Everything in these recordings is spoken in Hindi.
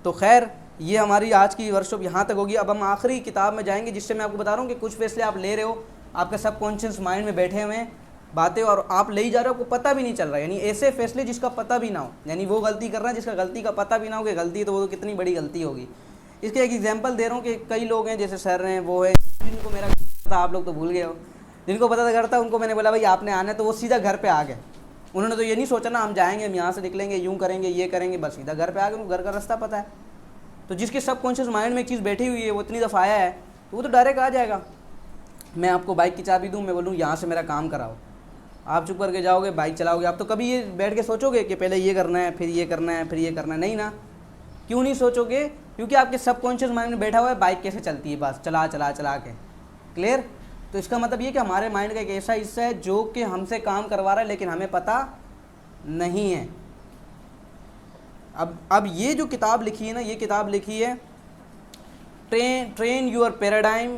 तो खैर ये हमारी आज की वर्कशॉप यहाँ तक होगी। अब हम आखिरी किताब में जाएंगे, जिससे मैं आपको बता रहा हूँ कि कुछ फैसले आप ले रहे हो, आपके सबकॉन्शियस माइंड में बैठे हुए हैं बातें, और आप ले ही जा रहे हो, आपको पता भी नहीं चल रहा है। यानी ऐसे फैसले जिसका पता भी ना हो, यानी वो गलती कर रहा है जिसका गलती का पता भी ना हो कि गलती, तो वो कितनी बड़ी गलती होगी। इसके एक एग्जांपल दे रहा हूँ कि कई लोग हैं, जैसे सर हैं, वो है जिनको मेरा था, आप लोग तो भूल गए हो, जिनको पता था घर था, उनको मैंने बोला भाई आपने आना है, तो वो सीधा घर पे आ गए। उन्होंने तो ये नहीं सोचा ना हम जाएंगे, हम यहाँ से निकलेंगे, यूँ करेंगे, ये करेंगे, बस सीधा घर पे आ गए, उनको घर का रास्ता पता है। तो जिसके सबकॉन्शियस माइंड में एक चीज़ बैठी हुई है, वो इतनी दफ़ा आया है, तो वो तो डायरेक्ट आ जाएगा। मैं आपको बाइक की चाबी दूँ, मैं बोलूँ यहाँ से मेरा काम कराओ, आप चुप करके जाओगे, बाइक चलाओगे। आप तो कभी ये बैठ के सोचोगे कि पहले ये करना है, फिर ये करना है, फिर ये करना है? नहीं ना। क्यों नहीं सोचोगे? क्योंकि आपके सबकॉन्शियस माइंड में बैठा हुआ है बाइक कैसे चलती है, बस चला चला चला के। क्लियर? तो इसका मतलब ये कि हमारे माइंड का एक ऐसा हिस्सा है जो कि हमसे काम करवा रहा है, लेकिन हमें पता नहीं है। अब ये जो किताब लिखी है ना, ये किताब लिखी है train your paradigm,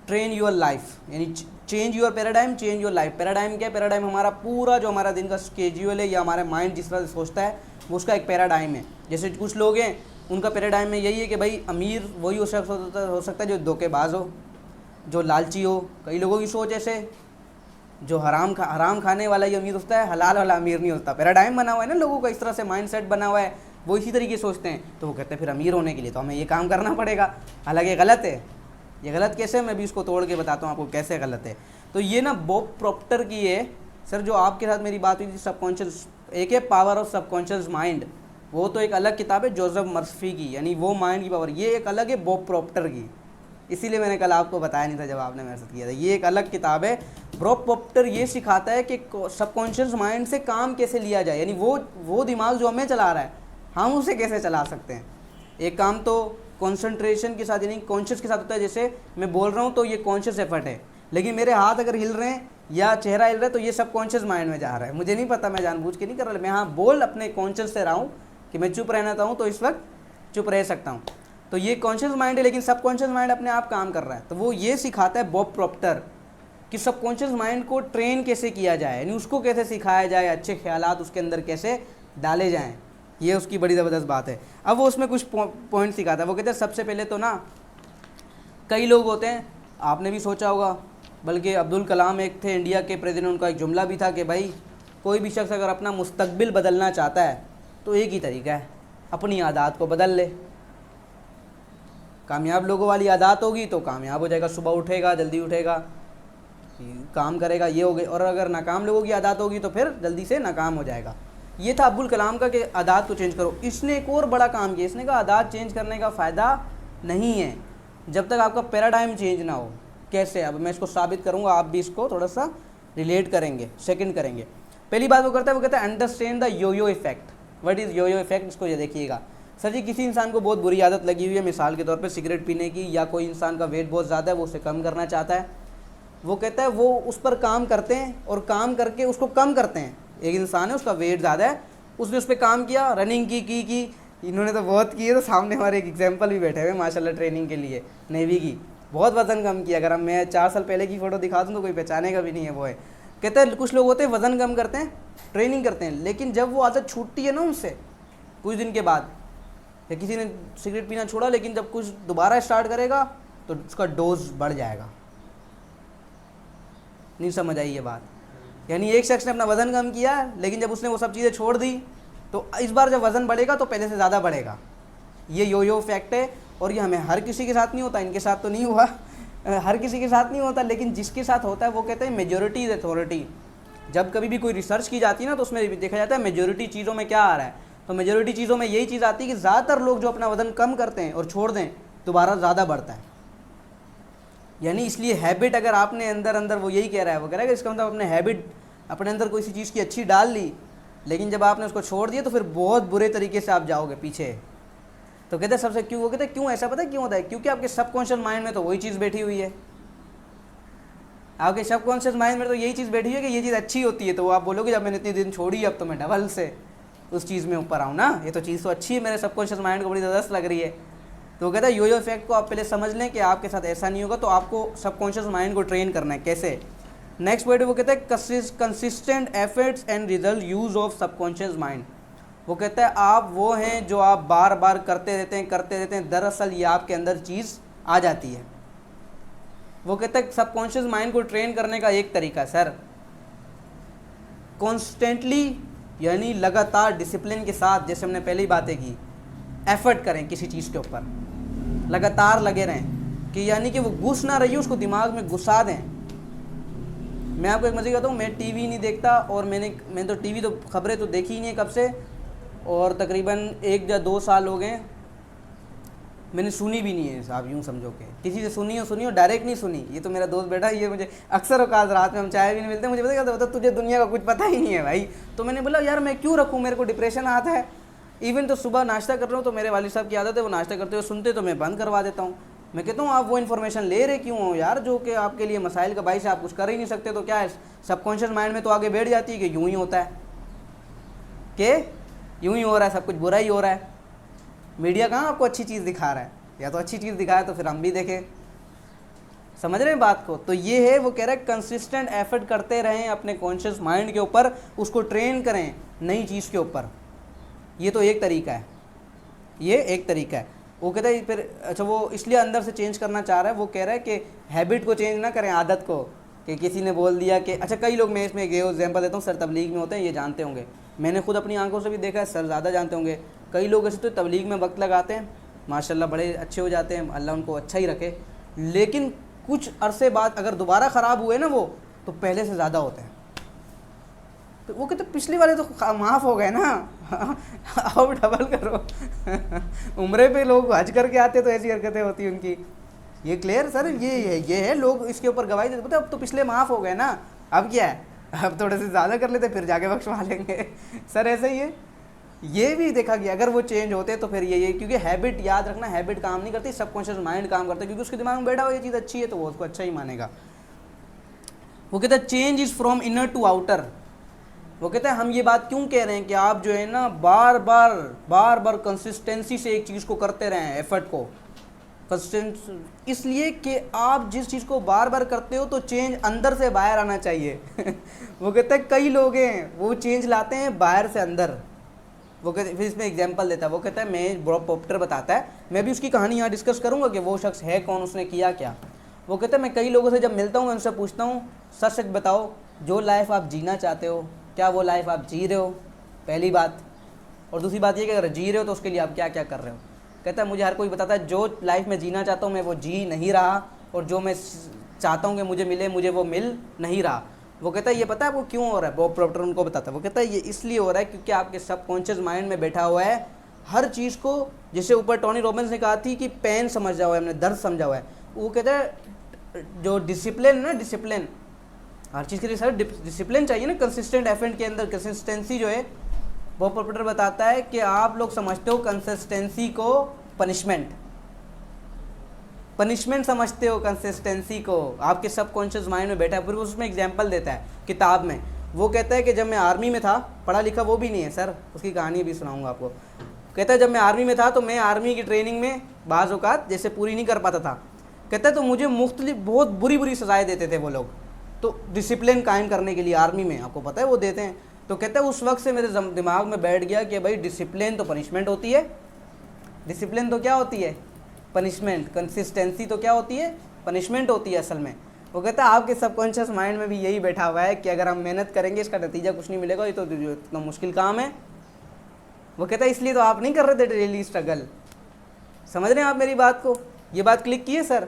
train your life, यानी change your paradigm, change your life. Paradigm क्या है? पैराडाइम हमारा पूरा जो हमारा दिन का स्केड्यूल है, या हमारा माइंड जिस तरह से सोचता है, वो उसका एक पैराडाइम है। जैसे कुछ लोग हैं, उनका पैराडाइम में यही है कि भाई अमीर वही हो सकता है जो धोखेबाज हो, जो लालची हो। कई लोगों की सोच ऐसे, जो हराम खाने वाला ही अमीर होता है, हलाल वाला अमीर नहीं होता। पैराडाइम बना हुआ है ना लोगों का, इस तरह से माइंडसेट बना हुआ है, वो इसी तरीके सोचते हैं। तो वो कहते हैं फिर अमीर होने के लिए तो हमें ये काम करना पड़ेगा। हालांकि ये गलत है। ये गलत कैसे, मैं भी इसको तोड़ के बताता हूँ आपको कैसे गलत है। तो ये ना बॉब प्रॉक्टर की है सर, जो आपके साथ मेरी बात हुई थी सबकॉन्शियस, एक है पावर ऑफ सबकॉन्शियस माइंड, वो तो एक अलग किताब है जोसेफ मर्फी की, यानी वो माइंड की पावर। ये एक अलग है बॉब प्रॉक्टर की, इसीलिए मैंने कल आपको बताया नहीं था जब आपने मेरे साथ किया था। ये एक अलग किताब है। बॉब प्रॉक्टर ये सिखाता है कि सबकॉन्शियस माइंड से काम कैसे लिया जाए, यानी वो दिमाग जो हमें चला रहा है, हम उसे कैसे चला सकते हैं। एक काम तो कॉन्सेंट्रेशन के साथ, यानी कॉन्शियस के साथ होता है। जैसे मैं बोल रहा हूँ तो ये कॉन्शियस एफर्ट है, लेकिन मेरे हाथ अगर हिल रहे हैं या चेहरा हिल रहा है तो ये सब कॉन्शियस माइंड में जा रहा है। मुझे नहीं पता, मैं जानबूझ के नहीं कर रहा, मैं हाँ बोल अपने कॉन्शियस से रहा हूँ कि मैं चुप रहना चाहूँ तो इस वक्त चुप रह सकता हूँ। तो ये कॉन्शियस माइंड है, लेकिन सबकॉन्शियस माइंड अपने आप काम कर रहा है। तो वो ये सिखाता है बॉब प्रॉक्टर कि सबकॉन्शियस माइंड को ट्रेन कैसे किया जाए, यानी उसको कैसे सिखाया जाए, अच्छे ख्यालात उसके अंदर कैसे डाले जाएँ। ये उसकी बड़ी ज़बरदस्त बात है। अब वो उसमें कुछ पॉइंट सिखाता है। वो कहते हैं सबसे पहले तो ना, कई लोग होते हैं, आपने भी सोचा होगा, बल्कि अब्दुल कलाम एक थे इंडिया के प्रेसिडेंट, उनका एक जुमला भी था कि भाई कोई भी शख्स अगर अपना मुस्तकबिल बदलना चाहता है तो एक ही तरीका है, अपनी आदत को बदल ले। कामयाब लोगों वाली आदत होगी तो कामयाब हो जाएगा, सुबह उठेगा, जल्दी उठेगा, काम करेगा, ये हो गई। और अगर नाकाम लोगों की आदत होगी तो फिर जल्दी से नाकाम हो जाएगा। ये था अब्दुल कलाम का कि आदत को चेंज करो। इसने एक और बड़ा काम किया, इसने कहा आदत चेंज करने का फ़ायदा नहीं है जब तक आपका पैराडाइम चेंज ना हो। कैसे? अब मैं इसको साबित करूँगा, आप भी इसको थोड़ा सा रिलेट करेंगे, सेकंड करेंगे। पहली बात वो करता है, वो कहता है understand the yoyo effect. What is yoyo effect? इसको ये देखिएगा। सर जी, किसी इंसान को बहुत बुरी आदत लगी हुई है, मिसाल के तौर पे सिगरेट पीने की, या कोई इंसान का वेट बहुत ज़्यादा है, वो उसे कम करना चाहता है। वो कहता है वो उस पर काम करते हैं और काम करके उसको कम करते हैं। एक इंसान है, उसका वेट ज़्यादा है, उसने उस पर काम किया, रनिंग की इन्होंने तो बहुत की है। तो सामने हमारे एक एग्जाम्पल भी बैठे हुए माशाल्लाह ट्रेनिंग के लिए, नेवी की, बहुत वज़न कम किया। अगर मैं 4 साल पहले की फ़ोटो दिखा दूँ तो कोई पहचानेगा भी नहीं है। वो है, कहते हैं कुछ लोग होते हैं वज़न कम करते हैं, ट्रेनिंग करते हैं, लेकिन जब वो आदत छूटती है ना उनसे कुछ दिन के बाद, या किसी ने सिगरेट पीना छोड़ा, लेकिन जब कुछ दोबारा स्टार्ट करेगा तो उसका डोज बढ़ जाएगा। नहीं समझ आई ये बात? यानी एक शख्स ने अपना वज़न कम किया, लेकिन जब उसने वो सब चीज़ें छोड़ दी तो इस बार जब वज़न बढ़ेगा तो पहले से ज़्यादा बढ़ेगा। ये यो इफेक्ट है, और ये हमें हर किसी के साथ नहीं होता। इनके साथ तो नहीं हुआ, हर किसी के साथ नहीं होता, लेकिन जिसके साथ होता है वो कहते हैं मेजॉरिटी इज़ अथॉरिटी। जब कभी भी कोई रिसर्च की जाती है ना, तो उसमें देखा जाता है मेजॉरिटी चीज़ों में क्या आ रहा है। तो मेजॉरिटी चीज़ों में यही चीज़ आती है कि ज़्यादातर लोग जो अपना वज़न कम करते हैं और छोड़ दें, दोबारा ज़्यादा बढ़ता है। यानी इसलिए हैबिट, अगर आपने अंदर वो यही कह रहा है, वो कह रहा है कि इसका मतलब अपने हैबिट अपने अंदर कोई सी चीज़ की अच्छी डाल ली, लेकिन जब आपने उसको छोड़ दिया तो फिर बहुत बुरे तरीके से आप जाओगे पीछे। तो कहते हैं सबसे क्यों, वो कहते हैं क्यों ऐसा, पता है क्यों होता है? क्योंकि आपके सबकॉन्शियस माइंड में तो वही चीज़ बैठी हुई है। आपके सबकॉन्शियस माइंड में तो यही चीज़ बैठी हुई है कि ये चीज़ अच्छी होती है, तो वो आप बोलोगे जब मैंने इतनी दिन छोड़ी अब तो मैं डबल से उस चीज़ में ऊपर आऊँ ना, ये तो चीज़ तो अच्छी है, मेरे सबकॉन्शियस माइंड को बड़ी ज़बरदस्त लग रही है। तो वो कहता है यो इफेक्ट को आप पहले समझ लें कि आपके साथ ऐसा नहीं होगा, तो आपको सबकॉन्शियस माइंड को ट्रेन करना है। कैसे? नेक्स्ट वर्ड वो कहते हैं consistent efforts and result use of subconscious mind. वो कहता है आप वो हैं जो आप बार बार करते रहते हैं, दरअसल ये आपके अंदर चीज़ आ जाती है। वो कहता है सबकॉन्शियस माइंड को ट्रेन करने का एक तरीका सर, कॉन्स्टेंटली यानी लगातार डिसिप्लिन के साथ, जैसे हमने पहले ही बातें की, एफर्ट करें किसी चीज़ के ऊपर, लगातार लगे रहें, कि यानी कि वो घुस ना रही हो, उसको दिमाग में घुसा दें। मैं आपको एक मज़े कहता हूँ, मैं टीवी नहीं देखता, और मैंने तो टीवी तो खबरें तो देखी ही नहीं कब से, और तकरीबन 1 या 2 साल हो गए, मैंने सुनी भी नहीं है साहब, यूँ समझो कि किसी से सुनी हो डायरेक्ट नहीं सुनी। ये तो मेरा दोस्त बैठा, ये मुझे अक्सर औकात रात में हम चाय भी नहीं मिलते, मुझे पता क्या तुझे दुनिया का कुछ पता ही नहीं है भाई। तो मैंने बोला यार मैं क्यों रखूँ, मेरे को डिप्रेशन आता है। इवन तो सुबह नाश्ता कर रहा हूँ तो मेरे वालिद साहब की आदत है, वो नाश्ता करते हुए सुनते तो मैं बंद करवा देता हूँ। मैं कहता हूँ आप वो इन्फॉर्मेशन ले रहे क्यों हो यार, जो कि आपके लिए मसाइल का बाइस है, आप कुछ कर ही नहीं सकते, तो क्या है सबकॉन्शियस माइंड में तो आगे बैठ जाती है कि यूँ ही होता है, कि यूँ ही हो रहा है, सब कुछ बुरा ही हो रहा है। मीडिया कहाँ आपको अच्छी चीज़ दिखा रहा है, या तो अच्छी चीज़ दिखाए तो फिर हम भी देखें। समझ रहे हैं बात को? तो ये है, वो कह रहा है कंसिस्टेंट एफर्ट करते रहें अपने कॉन्शियस माइंड के ऊपर, उसको ट्रेन करें नई चीज़ के ऊपर। ये तो एक तरीका है, ये एक तरीका है। वो कहता है फिर अच्छा वो इसलिए अंदर से चेंज करना चाह रहा है। वो कह रहा है कि हैबिट को चेंज ना करें, आदत को, कि किसी ने बोल दिया कि अच्छा कई लोग, मैं इसमें एक एग्जाम्पल देता हूँ, सर तबलीग में होते हैं, ये जानते होंगे, मैंने खुद अपनी आंखों से भी देखा है, सर ज़्यादा जानते होंगे। कई लोग ऐसे तो तबलीग में वक्त लगाते हैं, माशाल्लाह बड़े अच्छे हो जाते हैं, अल्लाह उनको अच्छा ही रखे, लेकिन कुछ अरसे बाद अगर दोबारा ख़राब हुए ना वो, तो पहले से ज़्यादा होते हैं। तो वो कहते पिछले वाले तो माफ़ हो गए ना, अब डबल करो। उम्रे पे लोग हज करके आते तो ऐसी हरकतें होती उनकी। ये क्लियर सर, ये है लोग इसके ऊपर गवाही देते, पता अब तो पिछले माफ़ हो गए ना, अब क्या है, अब थोड़े से ज़्यादा कर लेते फिर जाके बख्शवा लेंगे। सर ऐसे ही है, ये भी देखा गया अगर वो चेंज होते तो फिर ये क्योंकि हैबिट, याद रखना, हैबिट काम नहीं करती, सबकॉन्शियस माइंड काम करता है, क्योंकि उसके दिमाग में बैठा हुआ ये चीज़ अच्छी है तो वो उसको अच्छा ही मानेगा। वो कहता है change is from inner to outer. वो कहता है हम ये बात क्यों कह रहे हैं कि आप जो है ना बार बार कंसिस्टेंसी से एक चीज़ को करते रहें, एफर्ट को कंसिस्टेंस, इसलिए कि आप जिस चीज़ को बार बार करते हो तो चेंज अंदर से बाहर आना चाहिए। वो कहता है कई लोग हैं वो चेंज लाते हैं बाहर से अंदर। वो कहते फिर इसमें एग्जांपल देता है, वो कहता है मैं बॉब प्रॉक्टर बताता है, मैं भी उसकी कहानी यहाँ डिस्कस करूँगा कि वो शख्स है कौन, उसने किया क्या। वो कहता है मैं कई लोगों से जब मिलता हूँ मैं उनसे पूछता हूँ सच सच बताओ जो लाइफ आप जीना चाहते हो क्या वो लाइफ आप जी रहे हो, पहली बात, और दूसरी बात ये कि अगर जी रहे हो तो उसके लिए आप क्या क्या कर रहे हो। कहता है मुझे हर कोई बताता है जो लाइफ में जीना चाहता हूँ मैं वो जी नहीं रहा, और जो मैं चाहता हूँ कि मुझे मिले मुझे वो मिल नहीं रहा। वो कहता है ये पता है वो क्यों हो रहा है, बॉब प्रॉक्टर उनको बताता है। वो कहता है ये इसलिए हो रहा है क्योंकि आपके सबकॉन्शियस माइंड में बैठा हुआ है हर चीज़ को, जैसे ऊपर टोनी रॉबिन्स ने कहा थी कि पेन समझा हुआ है, हमने दर्द समझा हुआ है। वो कहता है जो डिसिप्लिन ना, डिसिप्लिन हर चीज़ के लिए सर डिसिप्लिन चाहिए ना, कंसिस्टेंट एफर्ट के अंदर कंसिस्टेंसी जो है, बॉब प्रॉक्टर बताता है कि आप लोग समझते हो कंसिस्टेंसी को पनिशमेंट समझते हो, कंसिस्टेंसी को आपके सबकॉन्शियस माइंड में बैठा है। फिर उसमें एग्जांपल देता है किताब में। वो कहता है कि जब मैं आर्मी में था, पढ़ा लिखा वो भी नहीं है सर, उसकी कहानी भी सुनाऊंगा आपको। कहता है जब मैं आर्मी में था तो मैं आर्मी की ट्रेनिंग में बाज़ औक़ात जैसे पूरी नहीं कर पाता था। कहता है तो मुझे मुख्तलिफ बहुत बुरी सज़ाएँ देते थे वो लोग, तो डिसिप्लिन कायम करने के लिए आर्मी में आपको पता है वो देते हैं। तो कहता है उस वक्त से मेरे दिमाग में बैठ गया कि भाई डिसिप्लिन तो पनिशमेंट होती है, डिसिप्लिन तो क्या होती है, पनिशमेंट, कंसिस्टेंसी तो क्या होती है, पनिशमेंट होती है असल में। वो कहता है आपके सबकॉन्शियस माइंड में भी यही बैठा हुआ है कि अगर हम मेहनत करेंगे इसका नतीजा कुछ नहीं मिलेगा, ये तो इतना मुश्किल काम है। वो कहता है इसलिए तो आप नहीं कर रहे थे डेली स्ट्रगल। समझ रहे हैं आप मेरी बात को, ये बात क्लिक की है सर,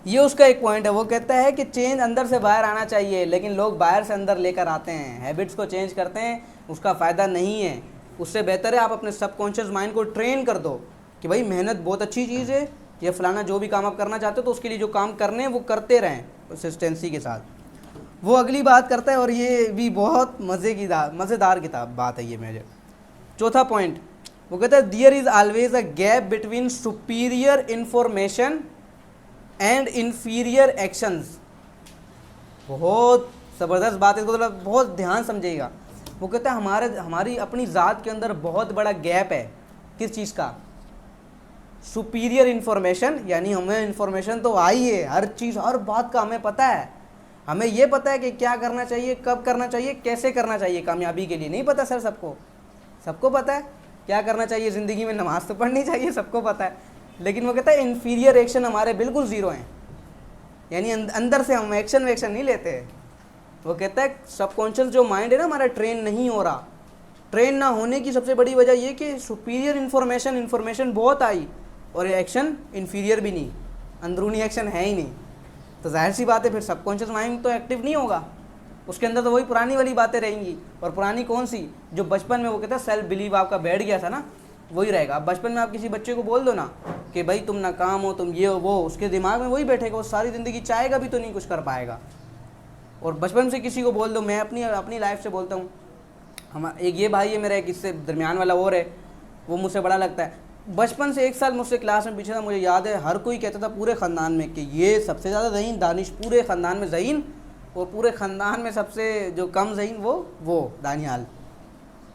ये उसका एक पॉइंट है। वो कहता है कि चेंज अंदर से बाहर आना चाहिए, लेकिन लोग बाहर से अंदर लेकर आते हैं, हैबिट्स को चेंज करते हैं, उसका फ़ायदा नहीं है। उससे बेहतर है आप अपने सबकॉन्शियस माइंड को ट्रेन कर दो कि भाई मेहनत बहुत अच्छी चीज़ है, ये फलाना जो भी काम आप करना चाहते हो तो उसके लिए जो काम करने हैं वो करते रहें कंसिस्टेंसी के साथ। वो अगली बात करता है और ये भी बहुत मज़ेदार किताब बात है ये मेरे। चौथा पॉइंट वो कहता है there is always a gap between superior information and inferior actions. बहुत ज़बरदस्त बात है, इसको मतलब बहुत ध्यान समझिएगा। वो कहता है हमारी अपनी ज़ात के अंदर बहुत बड़ा गैप है, किस चीज़ का, सुपीरियर इन्फॉर्मेशन, यानी हमें इन्फॉर्मेशन तो आई है, हर चीज़ हर बात का हमें पता है, हमें ये पता है कि क्या करना चाहिए, कब करना चाहिए, कैसे करना चाहिए कामयाबी के लिए। नहीं पता सर सबको, सबको पता है क्या करना चाहिए ज़िंदगी में, नमाज़ तो पढ़नी चाहिए, सबको पता है। लेकिन वो कहता है इन्फीरियर एक्शन हमारे बिल्कुल ज़ीरो हैं, यानी अंदर से हम एक्शन वेक्शन नहीं लेते हैं। वो कहता है सबकॉन्शियस जो माइंड है ना हमारा ट्रेन नहीं हो रहा। ट्रेन ना होने की सबसे बड़ी वजह ये कि सुपीरियर इन्फॉर्मेशन बहुत आई और एक्शन इन्फीरियर भी नहीं, अंदरूनी एक्शन है ही नहीं। तो जाहिर सी बात है फिर सबकॉन्शियस माइंड तो एक्टिव नहीं होगा, उसके अंदर तो वही पुरानी वाली बातें रहेंगी। और पुरानी कौन सी, जो बचपन में वो कहता है सेल्फ बिलीव आपका बैठ गया था ना, वही रहेगा। अब बचपन में आप किसी बच्चे को बोल दो ना कि भाई तुम नाकाम हो, तुम ये हो वो, उसके दिमाग में वही बैठेगा, वो सारी ज़िंदगी चाहेगा भी तो नहीं कुछ कर पाएगा। और बचपन से किसी को बोल दो, मैं अपनी लाइफ से बोलता हूँ, हम एक ये भाई है मेरा, एक इससे दरमियान वाला और है, वो मुझसे बड़ा लगता है। बचपन से 1 साल मुझसे क्लास में पीछे था, मुझे याद है हर कोई कहता था पूरे ख़ानदान में कि ये सबसे ज़्यादा ज़हीन दानिश, पूरे ख़ानदान में ज़हीन, और पूरे ख़ानदान में सबसे जो कम ज़हीन वो दानियाल।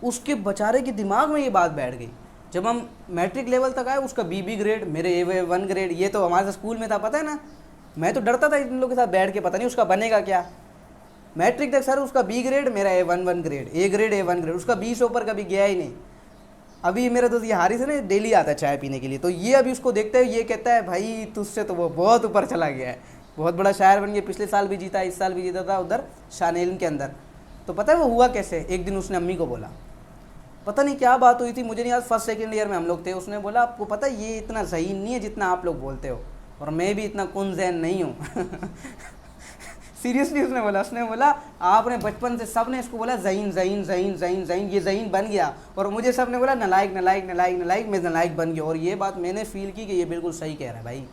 उसके बेचारे के दिमाग में ये बात बैठ गई। जब हम मैट्रिक लेवल तक आए उसका बी ग्रेड, मेरे A1 ग्रेड, ये तो हमारे स्कूल में था, पता है ना। मैं तो डरता था इन लोगों के साथ बैठ के, पता नहीं उसका बनेगा क्या। मैट्रिक तक सर उसका B ग्रेड, मेरा A1 grade, A grade A1 grade, उसका 20 ऊपर कभी गया ही नहीं। अभी मेरा दोस्त ये हारिस है ना, डेली आता है चाय पीने के लिए, तो ये अभी उसको देखते हुए ये कहता है भाई तुझसे तो वो बहुत ऊपर चला गया है, बहुत बड़ा शायर बन गया, पिछले साल भी जीता, इस साल भी जीता था उधर शानेल के अंदर। तो पता है वो हुआ कैसे, एक दिन उसने अम्मी को बोला, पता नहीं क्या बात हुई थी, मुझे नहीं याद, 1st 2nd ईयर में हम लोग थे। उसने बोला आपको पता है ये इतना ज़हीन नहीं है जितना आप लोग बोलते हो, और मैं भी इतना कुन ज़हन नहीं हूँ। सीरियसली उसने बोला आपने बचपन से सब ने इसको बोला ज़हीन ज़हीन ज़हीन ज़हीन ज़हीन, ये ज़हीन बन गया, और मुझे सब ने बोला नलायक नलायक नलायक नलायक, मैं नलायक बन गया। और ये बात मैंने फ़ील की कि ये बिल्कुल सही कह रहा है भाई,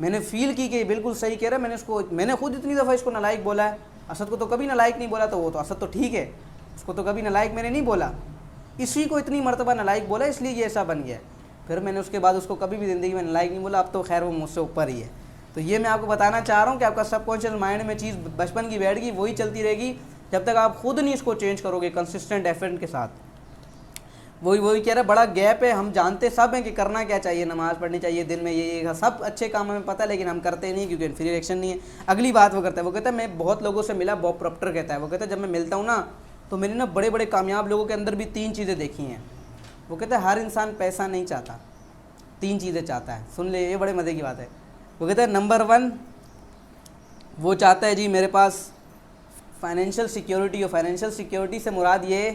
मैंने फ़ील की कि ये बिल्कुल सही कह रहा है। मैंने खुद इतनी दफ़ा इसको नलायक बोला है। असद को तो कभी नलायक नहीं बोला, तो वो तो असद तो ठीक है, उसको तो कभी नलायक मैंने नहीं बोला, इसी को इतनी मरतबा नलायक बोला इसलिए ये ऐसा बन गया। फिर मैंने उसके बाद उसको कभी भी ज़िंदगी में नलायक नहीं बोला, अब तो खैर वो मुझसे ऊपर ही है। तो ये मैं आपको बताना चाह रहा हूँ कि आपका सबकॉन्शियस माइंड में चीज़ बचपन की बैठ गई, वही चलती रहेगी जब तक आप खुद नहीं इसको चेंज करोगे कंसिस्टेंट एफर्ट के साथ। वही कह रहा है, बड़ा गैप है, हम जानते सब हैं कि करना क्या चाहिए, नमाज़ पढ़नी चाहिए दिन में, ये सब अच्छे काम हमें पता है, लेकिन हम करते नहीं क्योंकि इन्फीरियर एक्शन नहीं है। अगली बात वो करता है, वो कहता है मैं बहुत लोगों से मिला, बॉब प्रॉप्टर कहता है, वो कहता है जब मैं मिलता हूँ ना तो मैंने ना बड़े बड़े कामयाब लोगों के अंदर भी 3 चीज़ें देखी हैं। वो कहता है हर इंसान पैसा नहीं चाहता, 3 चीज़ें चाहता है। सुन ले, ये बड़े मज़े की बात है। वो कहता है नंबर 1 वो चाहता है जी मेरे पास फाइनेंशियल सिक्योरिटी हो। फाइनेंशियल सिक्योरिटी से मुराद ये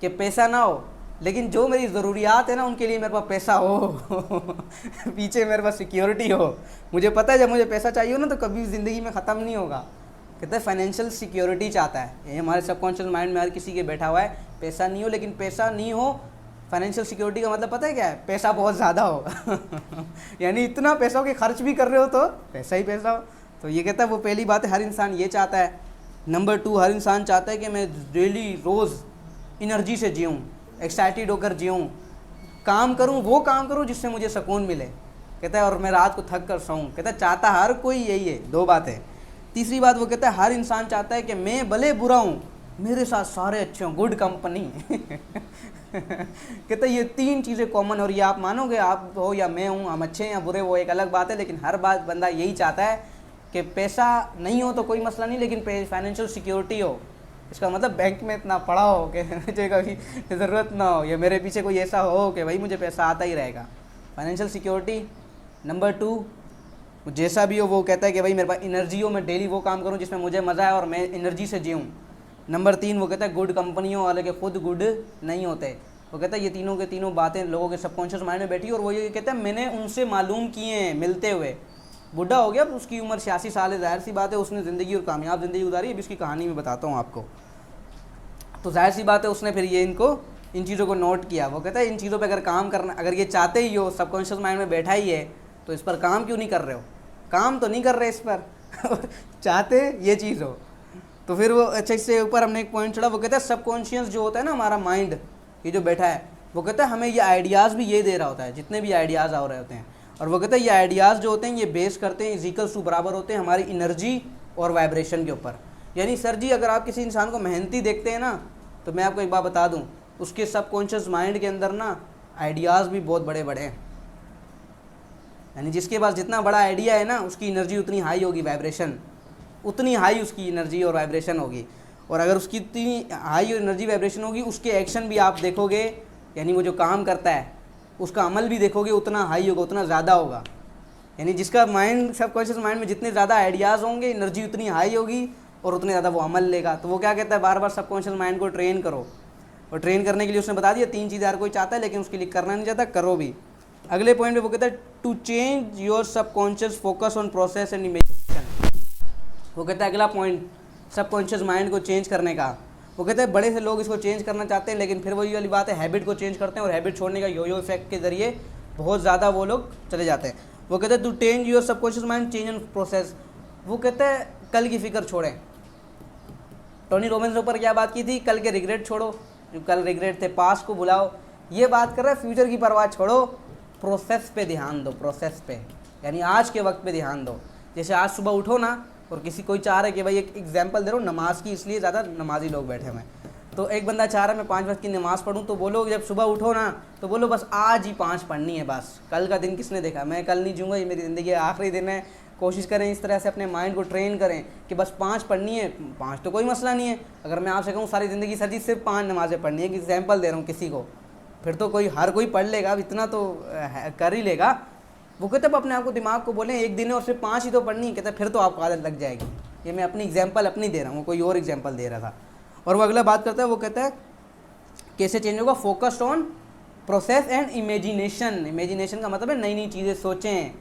कि पैसा ना हो, लेकिन जो मेरी ज़रूरियात है ना उनके लिए मेरे पास पैसा हो। पीछे मेरे पास सिक्योरिटी हो, मुझे पता है जब मुझे पैसा चाहिए हो ना तो कभी ज़िंदगी में ख़त्म नहीं होगा। कहते हैं फाइनेंशियल सिक्योरिटी चाहता है, ये हमारे सबकॉन्शियस माइंड में हर किसी के बैठा हुआ है, पैसा नहीं हो, लेकिन पैसा नहीं हो। फाइनेंशियल सिक्योरिटी का मतलब पता है क्या है, पैसा बहुत ज़्यादा हो। यानी इतना पैसा हो कि खर्च भी कर रहे हो तो पैसा ही पैसा हो। तो ये कहता है वो पहली बात है, हर इंसान ये चाहता है। नंबर 2 हर इंसान चाहता है कि मैं डेली रोज़ एनर्जी से जीऊँ, एक्साइटेड होकर जीऊँ, काम करूँ, वो काम करूँ जिससे मुझे सुकून मिले। कहता है और मैं रात को थक कर सोऊँ। कहता है चाहता हर कोई यही है। 2 बातें। तीसरी बात वो कहता है हर इंसान चाहता है कि मैं भले बुरा हूँ मेरे साथ सारे अच्छे हों, गुड कंपनी। कहता है ये 3 चीज़ें कॉमन, और ये आप मानोगे, आप हो या मैं हूँ, हम अच्छे या बुरे वो एक अलग बात है, लेकिन हर बात बंदा यही चाहता है कि पैसा नहीं हो तो कोई मसला नहीं, लेकिन फाइनेंशियल सिक्योरिटी हो। इसका मतलब बैंक में इतना पड़ा हो कि मुझे कभी ज़रूरत ना हो, या मेरे पीछे कोई ऐसा हो कि भाई मुझे पैसा आता ही रहेगा। Financial security. नंबर 2 जैसा भी हो वो कहता है कि भाई मेरे पास एनर्जी हो, मैं डेली वो काम करूं जिसमें मुझे मज़ा आए और मैं एनर्जी से जीऊँ। नंबर 3 वो कहता है गुड कंपनी हो, हालांकि खुद गुड नहीं होते। वो कहता है ये तीनों के तीनों बातें लोगों के सबकॉन्शियस माइंड में बैठी, और वो ये कहता है मैंने उनसे मालूम किए हैं मिलते हुए। बुढ़ा हो गया, उसकी उम्र 86 साल है, जाहिर सी बात है उसने ज़िंदगी और कामयाब ज़िंदगी गुजारी है। अभी इसकी कहानी में बताता हूँ आपको। तो जाहिर सी बात है उसने फिर ये इन चीज़ों को नोट किया। वो कहता है इन चीज़ों पे अगर काम करना, अगर ये चाहते ही हो, सबकॉन्शियस माइंड में बैठा ही है, तो इस पर काम क्यों नहीं कर रहे हो? काम तो नहीं कर रहे इस पर। चाहते ये चीज़ हो तो फिर वो अच्छा, इससे ऊपर हमने एक पॉइंट चढ़ा। वो कहता है सबकॉन्शियस जो होता है ना हमारा माइंड, ये जो बैठा है, वो कहता है हमें ये आइडियाज़ भी ये दे रहा होता है, जितने भी आइडियाज़ आ रहे होते हैं। और वो कहता है ये आइडियाज़ जो होते हैं ये बेस करते हैं, इक्वल्स टू बराबर होते हैं हमारी एनर्जी और वाइब्रेशन के ऊपर। यानी सर जी अगर आप किसी इंसान को मेहनती देखते हैं ना, तो मैं आपको एक बात बता दूं, उसके सबकॉन्शियस माइंड के अंदर ना आइडियाज़ भी बहुत बड़े बड़े हैं। यानी जिसके पास जितना बड़ा आइडिया है ना, उसकी एनर्जी उतनी हाई होगी, वाइब्रेशन उतनी हाई उसकी एनर्जी और वाइब्रेशन होगी। और अगर उसकी इतनी हाई एनर्जी वाइब्रेशन होगी, उसके एक्शन भी आप देखोगे यानी वो जो काम करता है उसका अमल भी देखोगे उतना हाई होगा, उतना ज़्यादा होगा। यानी जिसका माइंड, सबकॉन्शियस माइंड में जितने ज़्यादा आइडियाज़ होंगे, एनर्जी उतनी हाई होगी और उतने ज़्यादा वो अमल लेगा। तो वो क्या कहता है, बार बार सबकॉन्शियस माइंड को ट्रेन करो। और ट्रेन करने के लिए उसने बता दिया 3 चीज़ें हर कोई चाहता है, लेकिन उसके लिए करना नहीं चाहता, करो भी। अगले पॉइंट पे वो कहता है to change your subconscious focus on process and imagination. वो कहता है अगला पॉइंट सबकॉन्शियस माइंड को चेंज करने का। वो कहते हैं बड़े से लोग इसको चेंज करना चाहते हैं, लेकिन फिर वही वाली बात है, हैबिट को चेंज करते हैं और हैबिट छोड़ने का यो इफेक्ट के जरिए बहुत ज़्यादा वो लोग चले जाते हैं। वो कहते हैं to change your subconscious mind change and process. वो कहते हैं कल की फिक्र छोड़ें। टोनी रॉबिन्स ने ऊपर क्या बात की थी, कल के रिग्रेट छोड़ो, जो कल रिग्रेट थे पास्ट को भुलाओ। ये बात कर रहा है फ्यूचर की परवाह छोड़ो, प्रोसेस पे ध्यान दो, प्रोसेस पे, यानी आज के वक्त पे ध्यान दो। जैसे आज सुबह उठो ना, और किसी कोई चाह रहा है कि भाई एक एग्जांपल दे रहा हूँ नमाज की, इसलिए ज़्यादा नमाजी लोग बैठे हुए हैं, तो एक बंदा चाह रहा है मैं 5 वक्त की नमाज़ पढ़ूँ, तो बोलो जब सुबह उठो ना तो बोलो बस आज ही 5 पढ़नी है, बस कल का दिन किसने देखा, मैं कल नहीं जीऊँगा, ये मेरी ज़िंदगी का आखिरी दिन है। कोशिश करें इस तरह से अपने माइंड को ट्रेन करें कि बस 5 पढ़नी है। 5 तो कोई मसला नहीं है। अगर मैं आपसे कहूँ सारी ज़िंदगी सर जी सिर्फ 5 नमाज़ें पढ़नी है, एग्जाम्पल दे रहा हूँ किसी को, फिर तो कोई हर कोई पढ़ लेगा, इतना तो कर ही लेगा। वो कहते अब अपने आप को दिमाग को बोलें एक दिन है और सिर्फ 5 ही तो पढ़नी है, कहते फिर तो आपको आदत लग जाएगी। ये मैं अपनी एग्जाम्पल अपनी दे रहा हूँ, कोई और एग्जाम्पल दे रहा था। और वो अगला बात करता है, वो कहता है कैसे चेंज होगा, focused on process and imagination. Imagination का मतलब है नई नई चीज़ें सोचें,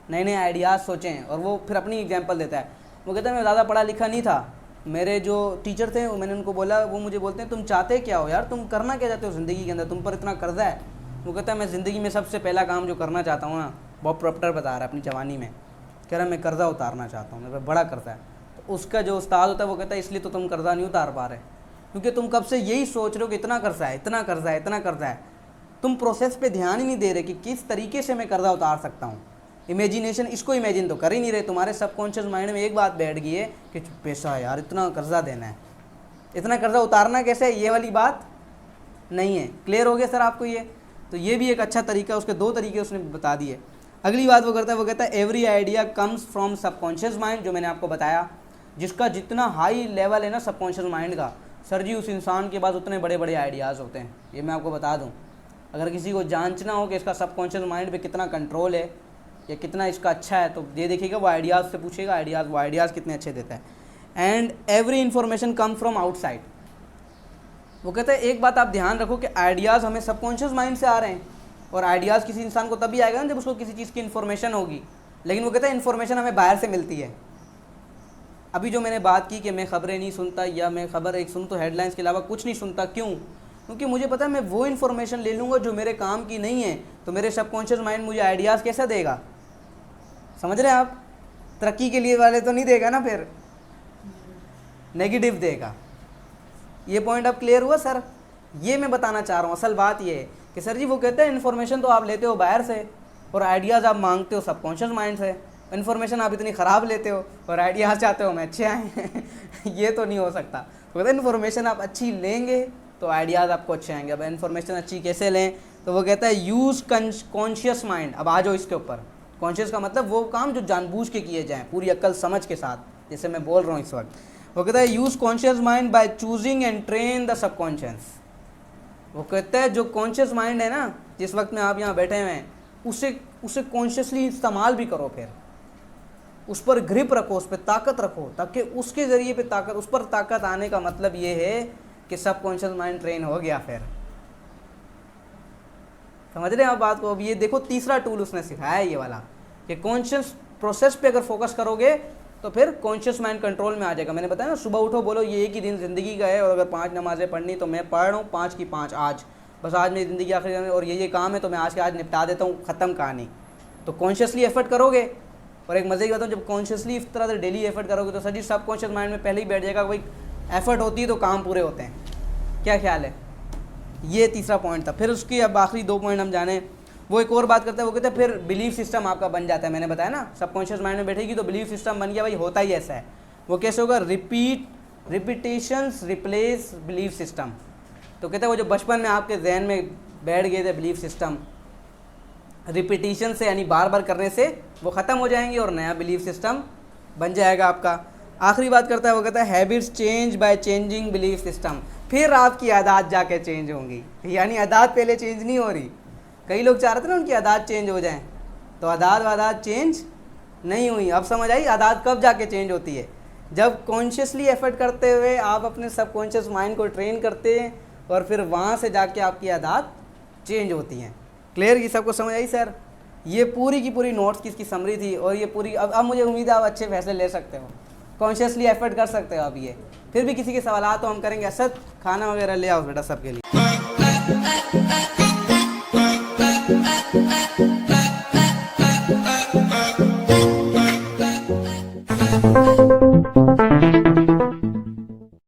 नए नए आइडियाज़ सोचें। और वो फिर अपनी एग्जाम्पल देता है। वो कहता है मैं ज़्यादा पढ़ा लिखा नहीं था, मेरे जो टीचर थे मैंने उनको बोला, वो मुझे बोलते हैं तुम चाहते क्या हो यार, तुम करना क्या चाहते हो ज़िंदगी के अंदर, तुम पर इतना कर्जा है। वो कहता है मैं ज़िंदगी में सबसे पहला काम जो करना चाहता हूँ ना, बॉब प्रॉक्टर बता रहा है अपनी जवानी में, कह रहा है मैं कर्जा उतारना चाहता हूँ, मेरे पर बड़ा कर्जा है। तो उसका जो उस्ताद होता है वो कहता है इसलिए तो तुम कर्जा नहीं उतार पा रहे, क्योंकि तुम कब से यही सोच रहे हो कि इतना कर्जा है, इतना कर्जा है, इतना कर्जा है। तुम प्रोसेस पे ध्यान ही नहीं दे रहे कि किस तरीके से मैं कर्जा उतार सकता हूँ। इमेजिनेशन, इसको इमेजिन तो कर ही नहीं रहे। तुम्हारे सबकॉन्शियस माइंड में एक बात बैठ गई है कि पैसा है यार, इतना कर्जा देना है, इतना कर्जा उतारना कैसे है, ये वाली बात नहीं है। क्लियर हो गया सर आपको ये? तो ये भी एक अच्छा तरीका, उसके 2 तरीके उसने बता दिए। अगली बात वो करता है, वो कहता है every idea comes from subconscious mind, जो मैंने आपको बताया, जिसका जितना हाई लेवल है ना सबकॉन्शियस माइंड का, सर जी उस इंसान के पास उतने बड़े बड़े आइडियाज़ होते हैं। ये मैं आपको बता दूं, अगर किसी को जांचना हो कि इसका सबकॉन्शियस माइंड पे कितना कंट्रोल है या कितना इसका अच्छा है, तो ये देखिएगा, वो आइडियाज़ से पूछेगा, वो आइडियाज़ कितने अच्छे देता है। And every information come from outside. वो कहते हैं एक बात आप ध्यान रखो कि आइडियाज़ हमें सबकॉन्शियस माइंड से आ रहे हैं, और आइडियाज़ किसी इंसान को तभी आएगा ना जब उसको किसी चीज़ की इन्फॉर्मेशन होगी। लेकिन वो कहते हैं इन्फॉर्मेशन हमें बाहर से मिलती है। अभी जो मैंने बात की कि मैं ख़बरें नहीं सुनता, या मैं ख़बर एक सुन तो हेडलाइंस के अलावा कुछ नहीं सुनता, क्यों? क्योंकि मुझे पता है मैं वो इन्फॉर्मेशन ले लूँगा जो मेरे काम की नहीं है, तो मेरे सबकॉन्शियस माइंड मुझे आइडियाज़ कैसा देगा? समझ रहे हैं आप? तरक्की के लिए वाले तो नहीं देगा ना, फिर नेगेटिव देगा। ये पॉइंट अब क्लियर हुआ सर? ये मैं बताना चाह रहा हूँ। असल बात ये है कि सर जी वो कहते हैं इन्फॉर्मेशन तो आप लेते हो बाहर से और आइडियाज़ आप मांगते हो सबकॉन्शियस माइंड से। इन्फॉर्मेशन आप इतनी ख़राब लेते हो और आइडियाज़ चाहते हो मैं अच्छे आए ये तो नहीं हो सकता। तो कहते हैं इन्फॉर्मेशन आप अच्छी लेंगे तो आइडियाज़ आपको अच्छे आएंगे। अब इन्फॉर्मेशन अच्छी कैसे लें? तो वो कहता है यूज़ कॉन्शियस माइंड। अब आ जाओ इसके ऊपर। कॉन्शियस का मतलब वो काम जो जानबूझ के किए जाएँ, पूरी अक्ल समझ के साथ, जैसे मैं बोल रहा हूँ इस वक्त। वो कहता है use conscious mind by choosing and train the subconscious. वो कहता है जो कॉन्शियस माइंड है ना, जिस वक्त में आप यहाँ बैठे हुए हैं, उसे कॉन्शियसली इस्तेमाल भी करो, फिर उस पर ग्रिप रखो, उस पर ताकत रखो, ताकि उसके ज़रिए पे ताकत, उस पर ताकत आने का मतलब ये है कि सबकॉन्शियस माइंड ट्रेन हो गया। फिर समझ रहे हैं आप बात को? अब ये देखो तीसरा टूल उसने सिखाया है ये वाला, कि कॉन्शियस प्रोसेस पे अगर फोकस करोगे तो फिर कॉन्शियस माइंड कंट्रोल में आ जाएगा। मैंने बताया ना, सुबह उठो बोलो ये एक ही दिन ज़िंदगी का है, और अगर 5 नमाज़ें पढ़नी तो मैं पढ़ रहा हूँ 5 की 5 आज, बस आज मेरी ज़िंदगी आखिरी में, और ये काम है तो मैं आज के आज निपटा देता हूँ, ख़त्म कहानी। तो कॉन्शियसली एफर्ट करोगे। और एक मज़े की बात है, जब कॉन्शियसली इस तरह से डेली एफर्ट करोगे तो सर जी सब कॉन्शियस माइंड में पहले ही बैठ जाएगा, कोई एफर्ट होती है तो काम पूरे होते हैं। क्या ख्याल है? ये तीसरा पॉइंट था। फिर उसकी अब आखिरी 2 पॉइंट हम जाने। वो एक और बात करता है, वो कहते हैं फिर बिलीफ सिस्टम आपका बन जाता है। मैंने बताया ना, सबकॉन्शियस माइंड में बैठेगी तो बिलीफ सिस्टम बन गया। भाई होता ही ऐसा है। वो कैसे होगा? Repetitions replace belief system. तो कहते हैं वो जो बचपन में आपके जहन में बैठ गए थे बिलीफ सिस्टम, रिपीटिशन से यानी बार बार करने से वो ख़त्म हो जाएंगे और नया बिलीफ सिस्टम बन जाएगा आपका। आखिरी बात करता है, वो कहता है habits change by changing belief system. फिर आपकी आदत जाके चेंज होंगी। यानी आदत पहले चेंज नहीं हो रही। कई लोग चाह रहे थे ना उनकी आदत चेंज हो जाए, तो आदत चेंज नहीं हुई। अब समझ आई आदत कब जाके चेंज होती है, जब कॉन्शियसली एफर्ट करते हुए आप अपने सबकॉन्शियस माइंड को ट्रेन करते हैं और फिर वहाँ से जाके आपकी आदत चेंज होती हैं। क्लियर? ये सबको समझ आई सर? ये पूरी की पूरी नोट्स की इसकी समरी थी। और ये पूरी अब मुझे उम्मीद है आप अच्छे फैसले ले सकते हो, कॉन्शियसली एफर्ट कर सकते हो आप। ये फिर भी किसी के सवाल तो हम करेंगे। असद खाना वगैरह ले आओ बेटा सबके लिए।